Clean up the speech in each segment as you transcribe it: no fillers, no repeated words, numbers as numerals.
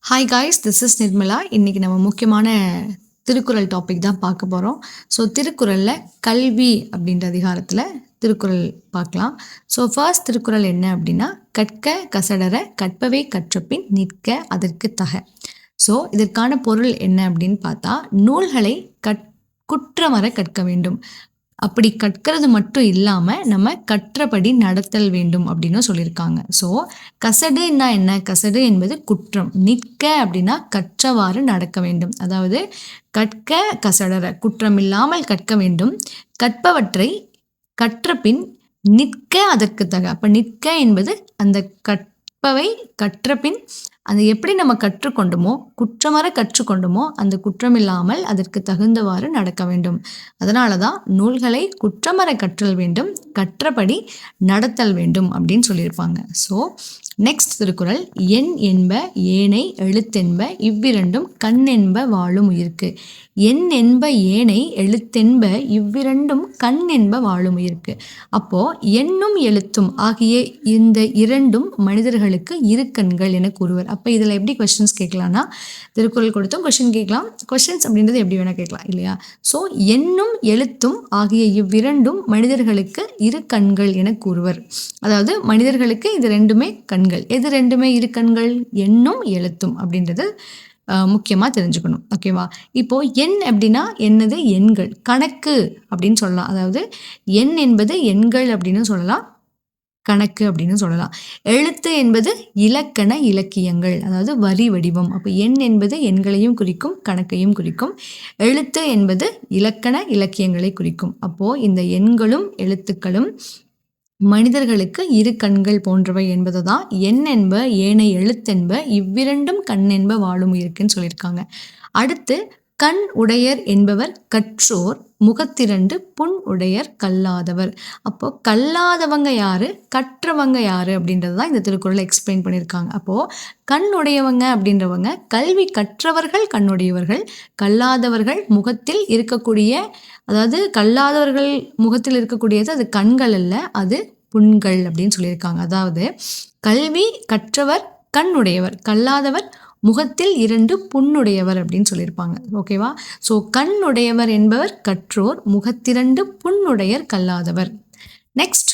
Hi guys, this is Nirmala. இன்றைக்கி நம்ம முக்கியமான திருக்குறள் டாபிக் தான் பார்க்க போகிறோம். ஸோ திருக்குறளில் கல்வி அப்படின்ற அதிகாரத்தில் திருக்குறள் பார்க்கலாம். ஸோ ஃபர்ஸ்ட் திருக்குறள் என்ன அப்படின்னா, கற்க கசடற கற்பவை கற்றபின் நிற்க அதற்கு தக. ஸோ இதற்கான பொருள் என்ன அப்படின்னு பார்த்தா, நூல்களை குற்றமற கற்க வேண்டும். அப்படி கற்கிறது மட்டும் இல்லாமல் நம்ம கற்றபடி நடத்தல் வேண்டும் அப்படின்னு சொல்லியிருக்காங்க. ஸோ கசடுன்னா என்ன? கசடு என்பது குற்றம். நிற்க அப்படின்னா கற்றவாறு நடக்க வேண்டும். அதாவது கற்க கசடற குற்றமில்லாமல் கற்க வேண்டும். கற்பவற்றை கற்ற பின் நிற்க அதற்கு தக. அப்போ நிற்க என்பது அந்த கற்பவை கற்ற பின் அதை எப்படி நம்ம கற்றுக்கொண்டுமோ, குற்றமற கற்றுக்கொண்டுமோ, அந்த குற்றமில்லாமல் அதற்கு தகுந்தவாறு நடக்க வேண்டும். அதனால தான் நூல்களை குற்றமற கற்றல் வேண்டும், கற்றபடி நடத்தல் வேண்டும் அப்படின்னு சொல்லியிருப்பாங்க. ஸோ நெக்ஸ்ட் திருக்குறள், எண் என்ப ஏனை எழுத்தென்ப இவ்விரண்டும் கண் என்ப வாழும் உயிர்க்கு. எண் என்ப ஏனை எழுத்தென்ப இவ்விரண்டும் கண் என்ப வாழும் உயிர்க்கு. அப்போ எண்ணும் எழுத்தும் ஆகிய இந்த இரண்டும் மனிதர்களுக்கு இரு கண்கள் என கூறுவர். அப்போ இதில் எப்படி கொஸ்டின்ஸ் கேட்கலாம்னா, திருக்குறள் கொடுத்தும் கொஸ்டின் கேட்கலாம். கொஸ்டின்ஸ் அப்படின்றது எப்படி வேணால் கேட்கலாம் இல்லையா? ஸோ எண்ணும் எழுத்தும் ஆகிய இவ்விரண்டும் மனிதர்களுக்கு இரு கண்கள் என கூறுவர். அதாவது மனிதர்களுக்கு இது ரெண்டுமே கண்கள். எது ரெண்டுமே இரு கண்கள்? எண்ணும் எழுத்தும் அப்படின்றது முக்கியமாக தெரிஞ்சுக்கணும். ஓகேவா? இப்போது எண் அப்படின்னா என்னது? எண்கள், கணக்கு அப்படின்னு சொல்லலாம். அதாவது எண் என்பது எண்கள் அப்படின்னு சொல்லலாம், கணக்கு அப்படின்னு சொல்லலாம். எழுத்து என்பது இலக்கண இலக்கியங்கள், அதாவது வரி வடிவம். அப்போ எண் என்பது எண்களையும் குறிக்கும், கணக்கையும் குறிக்கும். எழுத்து என்பது இலக்கண இலக்கியங்களை குறிக்கும். அப்போது இந்த எண்களும் எழுத்துக்களும் மனிதர்களுக்கு இரு கண்கள் போன்றவை என்பது தான் எண் என்ப ஏனை எழுத்தென்ப இவ்விரண்டும் கண் என்ப வாழும் உயிர்க்குன்னு சொல்லியிருக்காங்க. அடுத்து, கண் உடையர் என்பவர் கற்றோர், முகத்திரண்டு புண் உடையர் கல்லாதவர். அப்போ கல்லாதவங்க யாரு, கற்றவங்க யாரு அப்படின்றது தான் இந்த திருக்குறளை எக்ஸ்பிளைன் பண்ணியிருக்காங்க. அப்போது கண் உடையவங்க அப்படின்றவங்க கல்வி கற்றவர்கள் கண்ணுடையவர்கள், கல்லாதவர்கள் முகத்தில் இருக்கக்கூடிய, அதாவது கல்லாதவர்கள் முகத்தில் இருக்கக்கூடியது அது கண்கள் அல்ல, அது புண்கள் அப்படின்னு சொல்லியிருக்காங்க. அதாவது கல்வி கற்றவர் கண்ணுடையவர், கல்லாதவர் முகத்தில் இரண்டு புண்ணுடையவர் அப்படின்னு சொல்லியிருப்பாங்க. ஓகேவா? ஸோ கண்ணுடையவர் என்பவர் கற்றோர், முகத்திரண்டு புண்ணுடையர் கல்லாதவர். நெக்ஸ்ட்,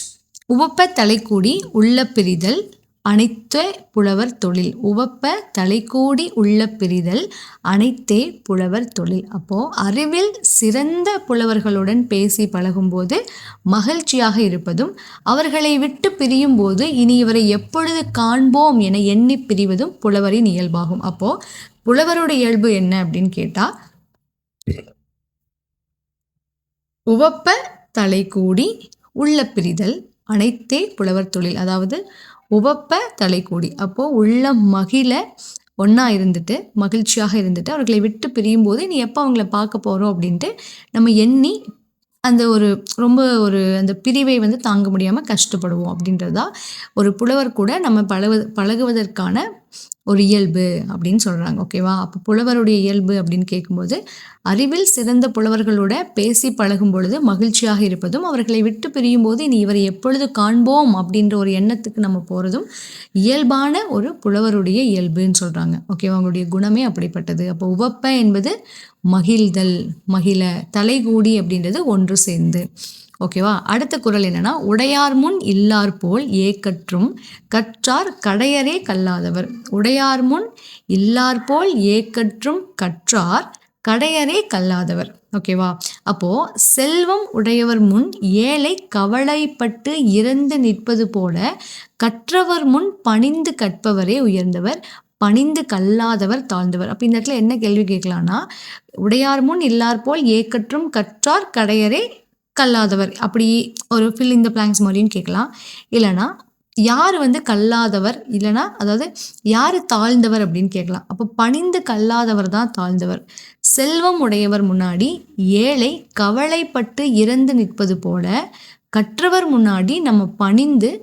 உவப்ப தலைக்கூடி உள்ள பிரிதல் அனைத்தே புலவர் தொழில். உவப்ப தலைக்கூடி உள்ள பிரிதல் அனைத்தே புலவர் தொழில். அப்போது அறிவில் சிறந்த புலவர்களுடன் பேசி பழகும்போது மகிழ்ச்சியாக இருப்பதும், அவர்களை விட்டு பிரியும் போது இனி இவரை எப்பொழுது காண்போம் என எண்ணி பிரிவதும் புலவரின் இயல்பாகும். அப்போது புலவருடைய இயல்பு என்ன அப்படின்னு கேட்டால், உவப்ப தலைக்கூடி உள்ள பிரிதல் அனைத்தே புலவர் தொழில். அதாவது உவப்ப தலைக்கூடி, அப்போது உள்ள மகிழ ஒன்றா இருந்துட்டு மகிழ்ச்சியாக இருந்துட்டு அவர்களை விட்டு பிரியும் போது நீ எப்போ அவங்கள பார்க்க போகிறோம் அப்படின்ட்டு நம்ம எண்ணி அந்த அந்த பிரிவை தாங்க முடியாமல் கஷ்டப்படுவோம். அப்படின்றது தான் ஒரு புலவர் கூட நம்ம பழகுவதற்கான ஒரு இயல்பு அப்படின்னு சொல்கிறாங்க. ஓகேவா? அப்போ புலவருடைய இயல்பு அப்படின்னு கேட்கும்போது, அறிவில் சிறந்த புலவர்களோட பேசி பழகும் பொழுது மகிழ்ச்சியாக இருப்பதும், அவர்களை விட்டு பிரியும் போது இனி இவரை எப்பொழுது காண்போம் அப்படின்ற ஒரு எண்ணத்துக்கு நம்ம போகிறதும் இயல்பான ஒரு புலவருடைய இயல்புன்னு சொல்கிறாங்க. ஓகேவா? அவங்களுடைய குணமே அப்படிப்பட்டது. அப்போ உவப்ப என்பது மகிழ்தல், மகிழ, தலைகூடி அப்படின்றது ஒன்று சேர்ந்து. ஓகேவா? அடுத்த குறள் என்னன்னா, உடையார் முன் இல்லார் போல் ஏக்கற்றும் கற்றார் கடையரே கல்லாதவர். உடையார் முன் இல்லார் போல் ஏக்கற்றும் கற்றார் கடையரே கல்லாதவர். ஓகேவா? அப்போ செல்வம் உடையவர் முன் ஏழை கவலைப்பட்டு இறந்து நிற்பது போல கற்றவர் முன் பணிந்து கற்பவரே உயர்ந்தவர், பணிந்து கல்லாதவர் தாழ்ந்தவர். அப்போ இந்த இடத்துல என்ன கேள்வி கேட்கலான்னா, உடையார் முன் இல்லார் போல் ஏக்கற்றும் கற்றார் கடையரே கல்லாதவர், அப்படி ஒரு ஃபில் இந்த பிளாங்க்ஸ் மாதிரியும் கேட்கலாம். இல்லைனா யார் கல்லாதவர், இல்லைனா அதாவது யார் தாழ்ந்தவர் அப்படின்னு கேட்கலாம். அப்போ பணிந்து கல்லாதவர் தான் தாழ்ந்தவர். செல்வம் உடையவர் முன்னாடி ஏழை கவலைப்பட்டு இறந்து நிற்பது போல கற்றவர் முன்னாடி நம்ம பணிந்து,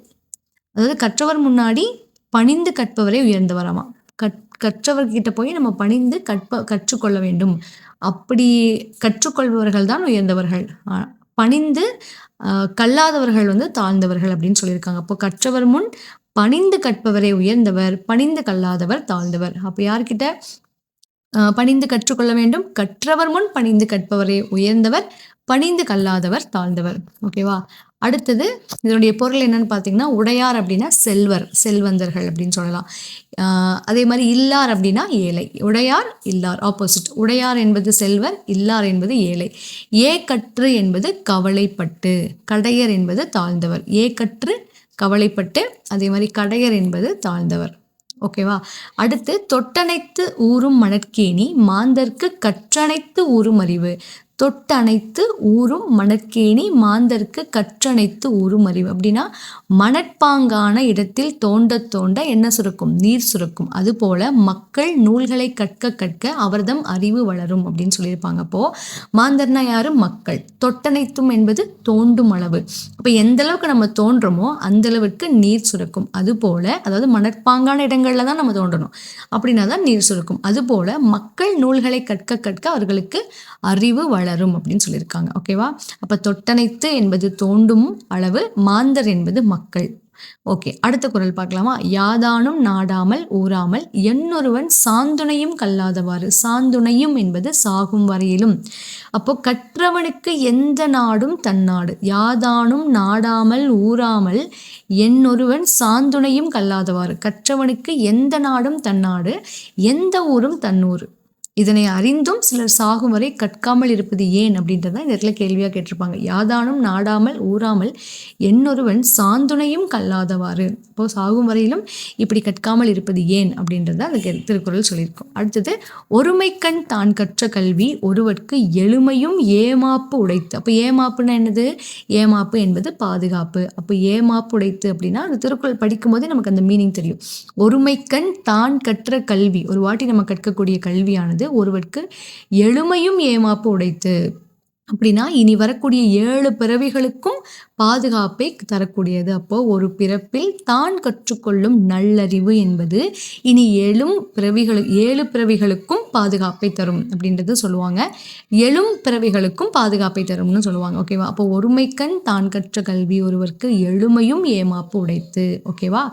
அதாவது கற்றவர் முன்னாடி பணிந்து கற்பவரே உயர்ந்தவராமா. கற்றவர்கிட்ட போய் நம்ம பணிந்து கற்றுக்கொள்ள வேண்டும். அப்படி கற்றுக்கொள்பவர்கள் தான் உயர்ந்தவர்கள். பணிந்து கல்லாதவர்கள் தாழ்ந்தவர்கள் அப்படின்னு சொல்லியிருக்காங்க. அப்போ கற்றவர் முன் பணிந்து கற்பவரே உயர்ந்தவர், பணிந்து கல்லாதவர் தாழ்ந்தவர். அப்போ யார்கிட்ட பணிந்து கற்றுக்கொள்ள வேண்டும்? கற்றவர் முன் பணிந்து கற்பவரே உயர்ந்தவர், பணிந்து கல்லாதவர் தாழ்ந்தவர். ஓகேவா? அடுத்தது இதனுடைய பொருள் என்னன்னு பார்த்தீங்கன்னா, உடையார் அப்படின்னா செல்வர், செல்வந்தர்கள் அப்படின்னு சொல்லலாம். அதே மாதிரி இல்லார் அப்படின்னா ஏழை. உடையார் இல்லார் ஆப்போசிட். உடையார் என்பது செல்வர், இல்லார் என்பது ஏழை. ஏக்கற்று என்பது கவலைப்பட்டு, கடையர் என்பது தாழ்ந்தவர். ஏக்கற்று கவலைப்பட்டு, அதே மாதிரி கடையர் என்பது தாழ்ந்தவர். ஓகேவா? அடுத்து தொட்டனைத்து ஊறும் மணற்கேணி மாந்தர்க்கு கற்றனைத்து ஊறும் அறிவு. தொட்டனைத்து ஊறும் மணற்கேணி மாந்தர்க்கு கற்றனைத்து ஊறும் அறிவு அப்படின்னா, மணற்பாங்கான இடத்தில் தோண்ட தோண்ட என்ன சுரக்கும்? நீர் சுரக்கும். அதுபோல மக்கள் நூல்களை கற்க கற்க அவர்தம் அறிவு வளரும் அப்படின்னு சொல்லியிருப்பாங்க. அப்போ மாந்தர்னா யாரு? மக்கள். தொட்டனைத்தும் என்பது தோண்டும் அளவு. அப்போ எந்த அளவுக்கு நம்ம தோன்றோமோ அந்த அளவுக்கு நீர் சுரக்கும். அதுபோல, அதாவது மணற்பாங்கான இடங்கள்ல தான் நம்ம தோன்றணும், அப்படின்னா தான் நீர் சுரக்கும். அதுபோல மக்கள் நூல்களை கற்க கற்க அவர்களுக்கு அறிவு வளரும் அப்படின்னு சொல்லியிருக்காங்க. ஓகேவா? அப்ப தொட்டனைத்து என்பது தோண்டும் அளவு, மாந்தர் என்பது மக்கள். ஓகே, அடுத்த குறள் பார்க்கலாமா? யாதானும் நாடாமல் ஊராமல் எண்ணொருவன் சாந்துணையும் கல்லாதவாறு. சாந்துணையும் என்பது சாகும் வரையிலும். அப்போ கற்றவனுக்கு எந்த நாடும் தன்னாடு. யாதானும் நாடாமல் ஊராமல் எண்ணொருவன் சாந்துணையும் கல்லாதவாறு. கற்றவனுக்கு எந்த நாடும் தன்னாடு, எந்த ஊரும் தன்னூர். இதனை அறிந்தும் சிலர் சாகும் வரை கற்காமல் இருப்பது ஏன் அப்படின்றத இந்த இடத்துல கேள்வியாக கேட்டிருப்பாங்க. யாதானும் நாடாமல் ஊராமல் எண்ணொருவன் சாந்துணையும் கல்லாதவாறு. இப்போ சாகும் வரையிலும் இப்படி கற்காமல் இருப்பது ஏன் அப்படின்றத அந்த திருக்குறள் சொல்லியிருக்கோம். அடுத்தது, ஒருமைக்கண் தான் கற்ற கல்வி ஒருவருக்கு எழுமையும் ஏமாப்பு உடைத்து. அப்போ ஏமாப்புன்னா என்னது? ஏமாப்பு என்பது பாதுகாப்பு. அப்போ ஏமாப்பு உடைத்து அப்படின்னா அந்த திருக்குறள் படிக்கும் போதே நமக்கு அந்த மீனிங் தெரியும். ஒருமைக்கண் தான் கற்ற கல்வி, ஒரு வாட்டி நம்ம கற்கக்கூடிய கல்வியானது ஒருவருக்கு எழுமையும் ஏமாப்பு உடைத்து. அப்படின்னா இனி வரக்கூடிய 7 பிறவிகளுக்கும் பாதுகாப்பை தரக்கூடியது. அப்போ ஒரு பிறப்பில் தான் கற்றுக்கொள்ளும் நல்லறிவு என்பது இனி 7 பிறவிகளுக்கும் பாதுகாப்பை தரும் அப்படின்றது சொல்லுவாங்க. 7 பிறவிகளுக்கும் பாதுகாப்பை தரும்னு சொல்லுவாங்க. ஓகேவா? அப்போ ஒருமைக்கண் தான் கற்ற கல்வி ஒருவருக்கு எழுமையும் ஏமாப்பு உடைத்து. ஓகேவா?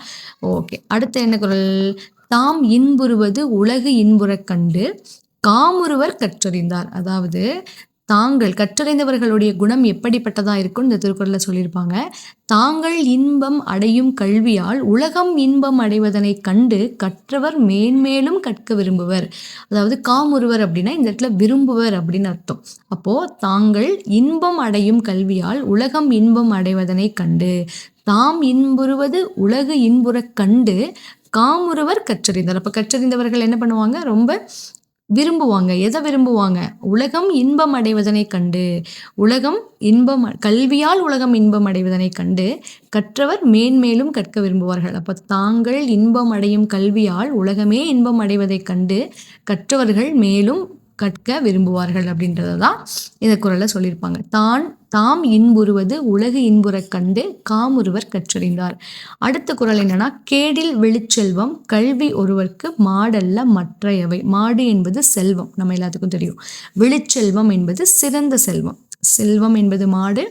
ஓகே, அடுத்த என்ன குறள்? தாம் இன்புறுவது உலகு இன்புறக் கண்டு காமுறுவர் கற்றறிந்தார். அதாவது தாங்கள் கற்றறிந்தவர்களுடைய குணம் எப்படிப்பட்டதா இருக்கும்னு இந்த திருக்குறள்ல சொல்லியிருப்பாங்க. தாங்கள் இன்பம் அடையும் கல்வியால் உலகம் இன்பம் அடைவதனை கண்டு கற்றவர் மேன்மேலும் கற்க விரும்புவர். அதாவது காமுறுவர் அப்படின்னா இந்த இடத்துல விரும்புவர் அப்படின்னு அர்த்தம். அப்போ தாங்கள் இன்பம் அடையும் கல்வியால் உலகம் இன்பம் அடைவதனை கண்டு, தாம் இன்புறுவது உலகு இன்புறக் கண்டு காமுறுவர் கற்றறிந்தார். அப்போ கற்றறிந்தவர்கள் என்ன பண்ணுவாங்க? ரொம்ப விரும்புவாங்க. எதை விரும்புவாங்க? உலகம் இன்பம் அடைவதனை கண்டு. உலகம் இன்பம், கல்வியால் உலகம் இன்பம் அடைவதனை கண்டு கற்றவர் மேன்மேலும் கற்க விரும்புவார்கள். அப்போ தாங்கள் இன்பம் அடையும் கல்வியால் உலகமே இன்பம் அடைவதை கண்டு கற்றவர்கள் மேலும் கற்க விரும்புவார்கள் அப்படின்றத தான் இந்த குறளை சொல்லியிருப்பாங்க. தாம் இன்புறுவது உலகு இன்புறக் கண்டு காமுறுவர் கற்றறிந்தார். அடுத்த குறள் என்னன்னா, கேடில் வெளிச்செல்வம் கல்வி ஒருவருக்கு மாடல்ல மற்றையவை. மாடு என்பது செல்வம், நம்ம எல்லாத்துக்கும் தெரியும். வெளிச்செல்வம் என்பது சிறந்த செல்வம். செல்வம் என்பது மாடு,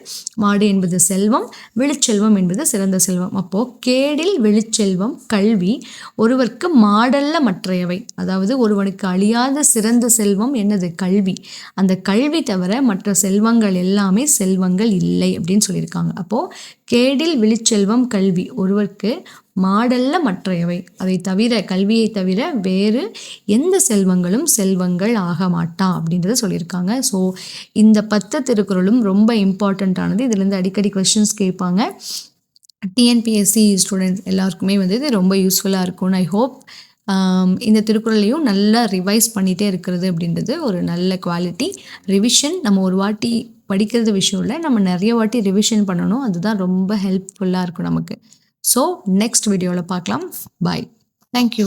மாடு என்பது செல்வம், வெளிச்செல்வம் என்பது சிறந்த செல்வம். அப்போ கேடில் வெளிச்செல்வம் கல்வி ஒருவருக்கு மாடல்ல மற்றையவை. அதாவது ஒருவனுக்கு அழியாத சிறந்த செல்வம் என்னது? கல்வி. அந்த கல்வி தவிர மற்ற செல்வங்கள் எல்லாமே செல்வங்கள் இல்லை அப்படின்னு சொல்லியிருக்காங்க. அப்போ கேடில் வெளிச்செல்வம் கல்வி ஒருவருக்கு மாடல்ல மற்றையவை. அதை தவிர, கல்வியை தவிர வேறு எந்த செல்வங்களும் செல்வங்கள் ஆக மாட்டா அப்படின்றத சொல்லியிருக்காங்க. ஸோ இந்த 10 திருக்குறளும் ரொம்ப இம்பார்ட்டண்ட்டானது. இதுலேருந்து அடிக்கடி கொஸ்டின்ஸ் கேட்பாங்க. டிஎன்பிஎஸ்சி ஸ்டூடெண்ட்ஸ் எல்லாருக்குமே இது ரொம்ப யூஸ்ஃபுல்லாக இருக்கும்னு ஐ ஹோப். இந்த திருக்குறளையும் நல்லா ரிவைஸ் பண்ணிகிட்டே இருக்கிறது அப்படின்றது ஒரு நல்ல குவாலிட்டி. ரிவிஷன் நம்ம ஒரு வாட்டி படிக்கிறது விஷயம் இல்லை, நம்ம நிறைய வாட்டி ரிவிஷன் பண்ணணும். அதுதான் ரொம்ப ஹெல்ப்ஃபுல்லாக இருக்கும் நமக்கு. ஸோ நெக்ஸ்ட் வீடியோவில் பார்க்கலாம். பாய். தேங்க்யூ.